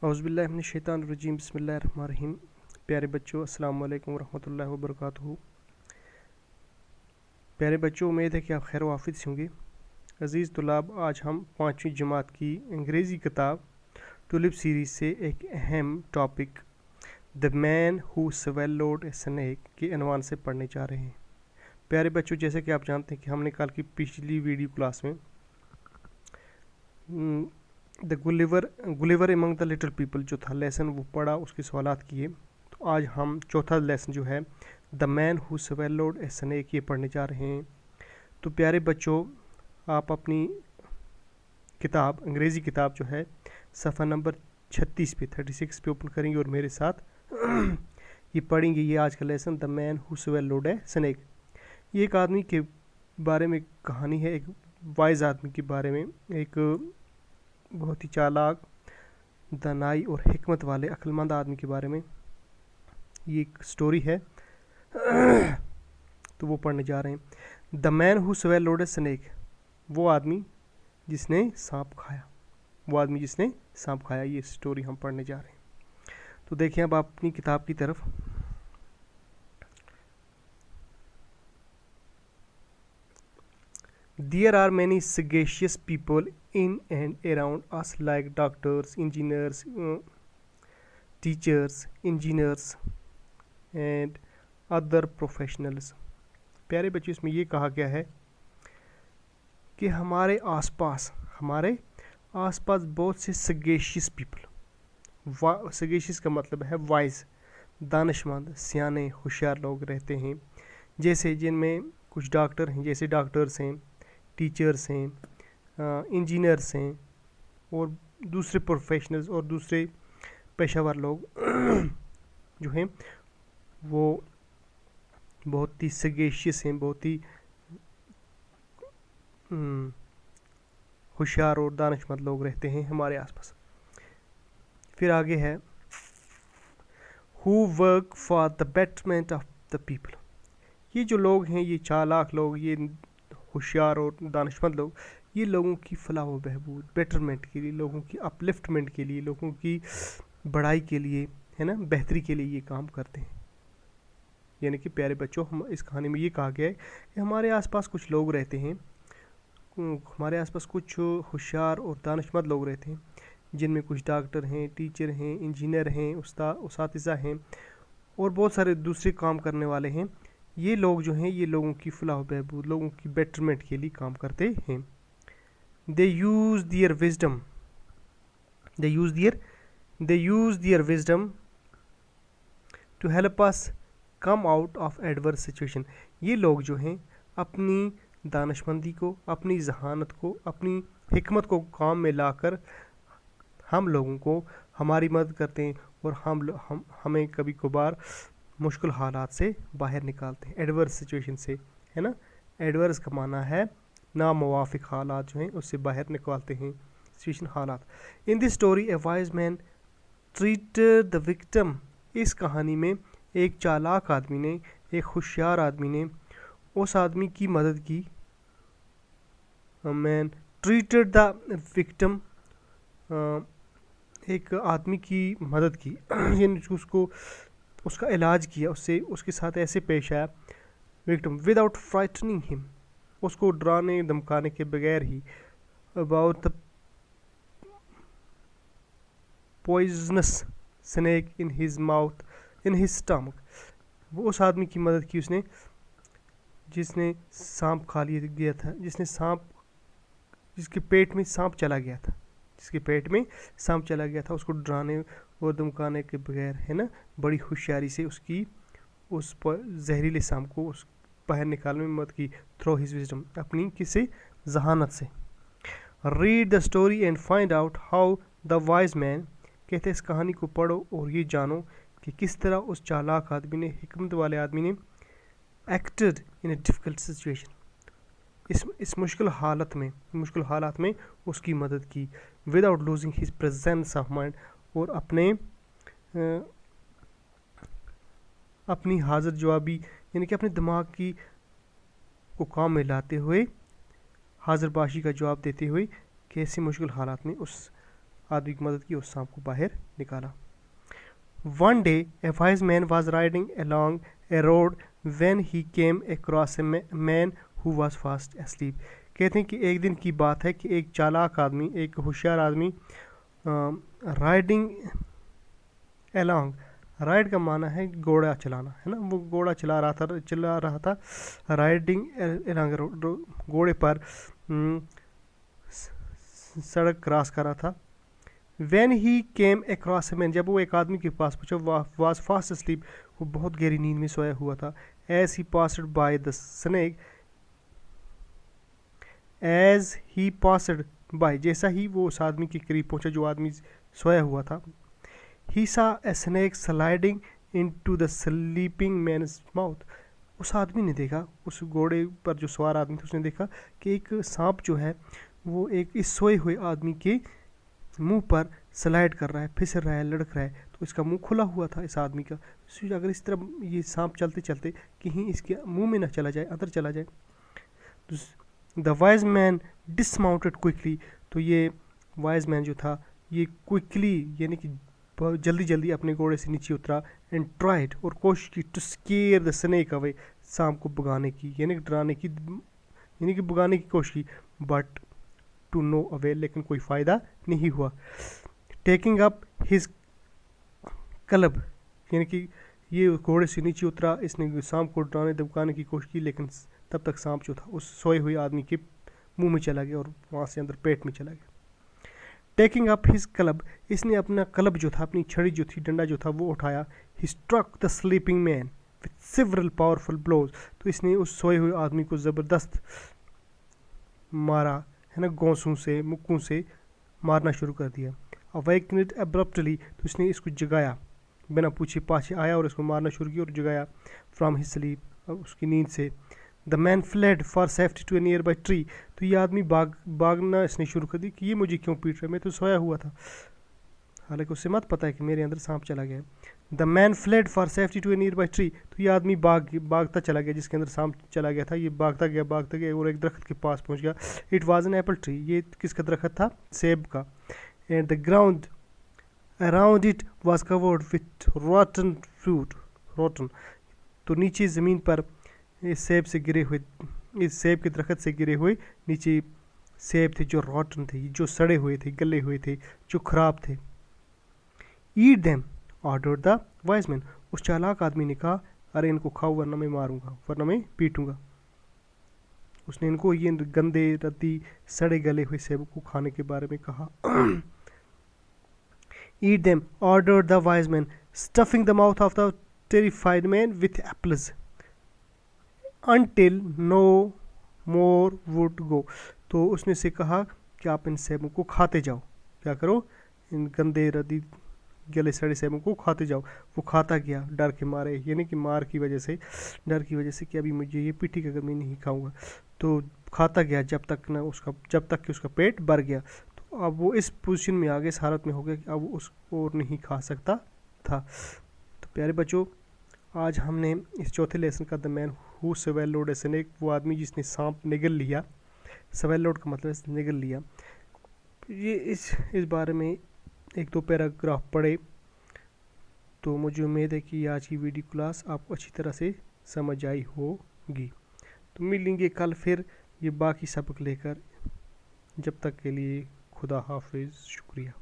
औज़ुबिल्लाहि मिनश्शैतानिर्रजीम बिस्मिल्लाहिर्रहमानिर्रहीम। प्यारे बच्चों, अस्सलाम वालेकुम रहमतुल्लाहि व बरकातुहू। प्यारे बच्चों, उम्मीद है कि आप खैर वाफिद से होंगे। अज़ीज़ तुलाब, आज हम 5वीं जमात की अंग्रेज़ी किताब टुलिप सीरीज़ से एक अहम topic the man who swallowed a snake के अनवान से पढ़ने जा रहे हैं। प्यारे बच्चों, जैसे कि आप जानते हैं कि हमने कल की पिछली वीडियो क्लास में the Gulliver among the little people जो था लेसन वो पढ़ा, उसके सवालात किए। तो आज हम चौथा लेसन जो है the man who swallowed a snake ये पढ़ने जा रहे हैं। तो प्यारे बच्चों, आप अपनी किताब अंग्रेज़ी किताब जो है सफ़ा नंबर 36 पे 36 पे ओपन करेंगे और मेरे साथ ये पढ़ेंगे। ये आज का lesson the man who swallowed a snake. ये एक आदमी के बारे में कहानी है, एक वाइज आदमी के बारे में, एक बहुत ही चालाक, दानाई और हिकमत वाले अक्लमंद आदमी के बारे में ये एक स्टोरी है। तो वो पढ़ने जा रहे हैं। The man who swallowed a snake, वो आदमी जिसने सांप खाया, वो आदमी जिसने सांप खाया, ये स्टोरी हम पढ़ने जा रहे हैं। तो देखिए अब आप अपनी किताब की तरफ। There are many sagacious people in and around us like doctors, engineers, teachers, engineers and other professionals। प्यारे बच्चों, इसमें ये कहा गया है कि हमारे आसपास बहुत से सगेशियस पीपल, सगेशियस का मतलब है वाइज, दानिशमंद, सियाने, होशियार लोग रहते हैं। जैसे जिनमें कुछ डॉक्टर हैं, जैसे डॉक्टर्स हैं, टीचर्स हैं, इंजीनियर्स हैं और दूसरे प्रोफेशनल्स और दूसरे पेशेवर लोग जो हैं वो बहुत ही सगेशियस हैं, बहुत ही होशियार और दानिशमंद लोग रहते हैं हमारे आसपास। फिर आगे है who work for the betterment of the people. ये जो लोग हैं, ये चालाक लोग, ये होशियार और दानिशमंद लोग, ये लोगों की फलाह व बहबूद, बेटरमेंट के लिए, लोगों की अपलिफ्टमेंट के लिए, लोगों की बढ़ाई के लिए, है ना, बेहतरी के लिए ये काम करते हैं। यानी कि प्यारे बच्चों, हम इस कहानी में ये कहा गया है कि हमारे आसपास कुछ लोग रहते हैं, हमारे आसपास कुछ होशियार और दानिशमंद लोग रहते हैं, जिनमें कुछ डॉक्टर हैं, टीचर हैं, इंजीनियर हैं, उस्ताद हैं और बहुत सारे दूसरे काम करने वाले हैं। ये लोग जो हैं, ये लोगों की फलाह व बहबूद, लोगों की बेटरमेंट के लिए काम करते हैं। They use their wisdom to help us come out of adverse situation. ये लोग जो हैं अपनी दानिशमंदी को, अपनी जहानत को, अपनी हिकमत को काम में लाकर हम लोगों को हमारी मदद करते हैं और हमें कभी कभार मुश्किल हालात से बाहर निकालते हैं, एडवर्स सिचुएशन से, है ना। एडवर्स का माना है नामुवाफिक हालात जो हैं उससे बाहर निकालते हैं, सिचुएशन, हालात। In this story A wise man treated the victim. इस कहानी में एक चालाक आदमी ने, एक होशियार आदमी ने उस आदमी की मदद की। मैन ट्रीटेड द विक्टिम, एक आदमी की मदद की, यानी उसका इलाज किया, उसके साथ ऐसे पेश आया विक्टिम विदाउट फ्राइटनिंग हिम, उसको डराने धमकाने के बगैर ही, about the poisonous snake in his mouth in his stomach. वो उस आदमी की मदद की उसने जिसने सांप खा लिया गया था, जिसके पेट में सांप चला गया था, उसको डराने और धमकाने के बगैर, है ना, बड़ी होशियारी से उस पर जहरीले सांप को उस बाहर निकालने में मदद की, थ्रू हिज विजडम, अपनी किसी जहानत से। Read the story and find out how the wise man, कहते इस कहानी को पढ़ो और ये जानो कि किस तरह उस चालाक आदमी ने, हिकमत वाले आदमी ने acted in A difficult situation, इस मुश्किल हालात में उसकी मदद की, without losing his presence of mind, और अपनी हाजिर जवाबी, यानी कि अपने दिमाग को काम में लाते हुए, हाजिर बाशी का जवाब देते हुए, कैसी मुश्किल हालात में उस आदमी की मदद की और सांप को बाहर निकाला। One day a wise man was riding along a road when he came across a man who was fast asleep. कहते हैं कि एक दिन की बात है कि एक चालाक आदमी, एक होशियार आदमी राइडिंग along, राइड का माना है घोड़ा चलाना, है ना, वो घोड़ा चला रहा था राइडिंग along, घोड़े पर सड़क क्रॉस कर रहा था। When he came across a man, जब वो एक आदमी के पास पहुंचा, was fast asleep, वो बहुत गहरी नींद में सोया हुआ था। As he passed by, जैसा ही वो उस आदमी के करीब पहुंचा जो आदमी सोया हुआ था, he saw a snake sliding into the sleeping man's mouth. उस आदमी ने देखा, उस घोड़े पर जो सवार आदमी था उसने देखा कि एक सांप जो है वो एक इस सोए हुए आदमी के मुंह पर स्लाइड कर रहा है, फिसल रहा है, लड़क रहा है। तो इसका मुंह खुला हुआ था इस आदमी का। अगर इस तरह ये सांप चलते चलते कहीं इसके मुंह में ना चला जाए, अंदर चला जाए। तो the wise man dismounted quickly, तो ये वाइज मैन जो था ये क्विकली यानी कि जल्दी जल्दी अपने घोड़े से नीचे उतरा एंड ट्राइड, और कोशिश की to scare the snake away, सांप को भगाने की यानी कि डराने की, यानी कि भगाने की कोशिश की, बट टू नो अवेल, लेकिन कोई फ़ायदा नहीं हुआ। टेकिंग अप हिज क्लब, यानी कि ये घोड़े से नीचे उतरा, इसने सांप को डराने धमकाने की कोशिश की, लेकिन तब तक सांप जो था उस सोए हुए आदमी के मुंह में चला गया और वहाँ से अंदर पेट में चला गया। टेकिंग अप हिज क्लब, इसने अपना क्लब जो था, अपनी छड़ी जो थी, डंडा जो था वो उठाया। He struck the sleeping man with several powerful blows, तो इसने उस सोए हुए आदमी को ज़बरदस्त मारा, है ना, गोंसों से, मुक्कों से मारना शुरू कर दिया। अवेकनेड अब्रप्टली, तो इसने इसको जगाया, बिना पूछे पाछे आया और इसको मारना शुरू किया और जगाया फ्रॉम हिज स्लीप, उसकी नींद से। The man fled for safety to a nearby tree, तो ये आदमी भागना इसने शुरू कर दी कि ये मुझे क्यों पीट रहा है, मैं तो सोया हुआ था। हालांकि उससे मत पता है कि मेरे अंदर सांप चला गया। The man fled for safety to a nearby tree, तो ये आदमी भागता चला गया, जिसके अंदर सांप चला गया था, ये भागता गया और एक दरख्त के पास पहुंच गया। It was an apple tree, ये किसका दरख्त था, सेब का। And the ground around it was covered with रॉटन fruit, रॉटन, तो नीचे ज़मीन पर इस सेब से गिरे हुए, इस सेब के दरख्त से गिरे हुए नीचे सेब थे जो रॉटन थे, जो सड़े हुए थे, गले हुए थे, जो खराब थे। Eat them order the wise man, उस चालाक आदमी ने कहा, अरे इनको खाओ वरना मैं मारूंगा, वरना मैं पीटूंगा। उसने इनको ये गंदे रद्दी सड़े गले हुए सेब को खाने के बारे में कहा। Eat them order the wise man, stuffing the mouth of the terrified man with apples until no more would go, तो उसने से कहा कि आप इन सेबों को खाते जाओ, क्या करो, इन गंदे रद्दी गले सड़े सेबों को खाते जाओ। वो खाता गया डर के मारे, यानी कि मार की वजह से, डर की वजह से कि अभी मुझे ये पीटी अगर मैं नहीं खाऊंगा, तो खाता गया जब तक कि उसका पेट भर गया। तो अब वो इस पोजीशन में आ गया, इस हालत में हो गया कि अब वो उसको और नहीं खा सकता था। तो प्यारे बच्चों, आज हमने इस चौथे लेसन का the man who swallowed a snake, वो आदमी जिसने सांप निगल लिया, swallowed का मतलब है निगल लिया, ये इस बारे में एक दो पैराग्राफ पढ़े। तो मुझे उम्मीद है कि आज की वीडियो क्लास आपको अच्छी तरह से समझ आई होगी। तो मिलेंगे कल फिर ये बाकी सबक लेकर, जब तक के लिए खुदा हाफिज़, शुक्रिया।